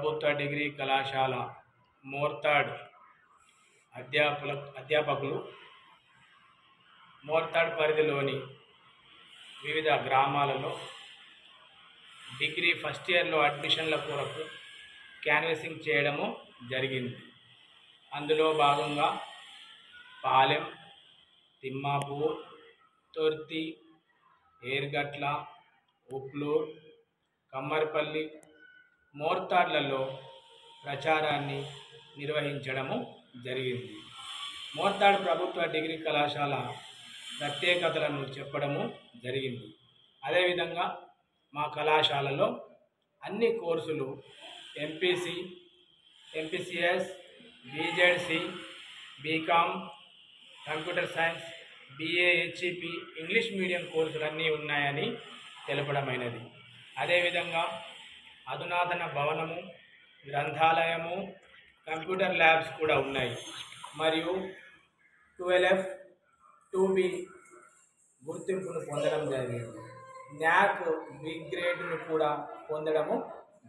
ప్రభుత్వ డిగ్రీ కళాశాల మోర్తాడ్ అధ్యాపకులు మోర్తాడ్ పరిధిలోని వివిధ గ్రామాలలో డిగ్రీ ఫస్ట్ ఇయర్లో అడ్మిషన్ల కొరకు క్యాన్వసింగ్ చేయడము జరిగింది. అందులో భాగంగా పాలెం, తిమ్మాపూర్, తొర్తి, ఏర్గట్ల, ఉప్లూర్, కమ్మర్పల్లి, మోర్తాడ్లలో ప్రచారాన్ని నిర్వహించడము జరిగింది. మోర్తాడ్ ప్రభుత్వ డిగ్రీ కళాశాల ప్రత్యేకతలను చెప్పడము జరిగింది. అదేవిధంగా మా కళాశాలలో అన్ని కోర్సులు MPC, MPCS, BZC, BCom, computer science, BA, HEP, English medium కోర్సులన్నీ ఉన్నాయని తెలపడమైనది. అదేవిధంగా అధునాతన భవనము, గ్రంథాలయము, కంప్యూటర్ ల్యాబ్స్ కూడా ఉన్నాయి. మరియు 12F, 2B గుర్తింపును పొందడం జరిగింది. NAC B గ్రేడ్ను కూడా పొందడము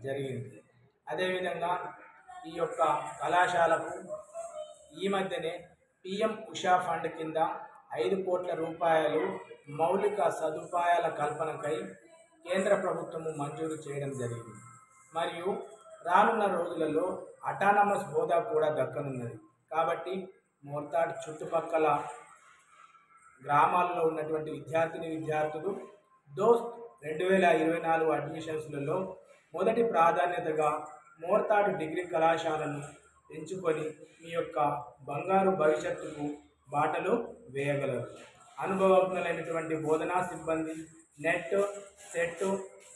జరిగింది. అదేవిధంగా ఈ యొక్క కళాశాలకు ఈ మధ్యనే PM ఉషా ఫండ్ కింద 5 కోట్ల రూపాయలు మౌలిక సదుపాయాల కల్పనకై కేంద్ర ప్రభుత్వము మంజూరు చేయడం జరిగింది. మరియు రానున్న రోజులలో అటానమస్ హోదా కూడా దక్కనున్నది. కాబట్టి మోర్తాడ్ చుట్టుపక్కల గ్రామాల్లో ఉన్నటువంటి విద్యార్థులు దోస్త్ 2024 అడ్మిషన్స్లలో మొదటి ప్రాధాన్యతగా మోర్తాడ్ డిగ్రీ కళాశాలను ఎంచుకొని మీ యొక్క బంగారు భవిష్యత్తుకు బాటలు వేయగలరు. అనుభవజ్ఞులైనటువంటి బోధనా సిబ్బంది, నెట్, సెట్,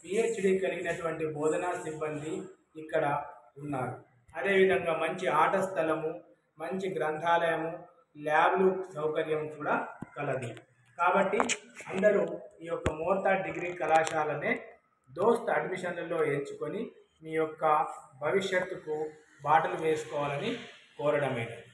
PhD కలిగినటువంటి బోధనా సిబ్బంది ఇక్కడ ఉన్నారు. అదేవిధంగా మంచి ఆట స్థలము, మంచి గ్రంథాలయము, ల్యాబ్లు సౌకర్యం కూడా కలదు. కాబట్టి అందరూ ఈ యొక్క మోర్తాడ్ డిగ్రీ కళాశాలనే దోస్త్ అడ్మిషన్లలో ఎంచుకొని మీ యొక్క భవిష్యత్తుకు బాటలు వేసుకోవాలని కోరడమైనది.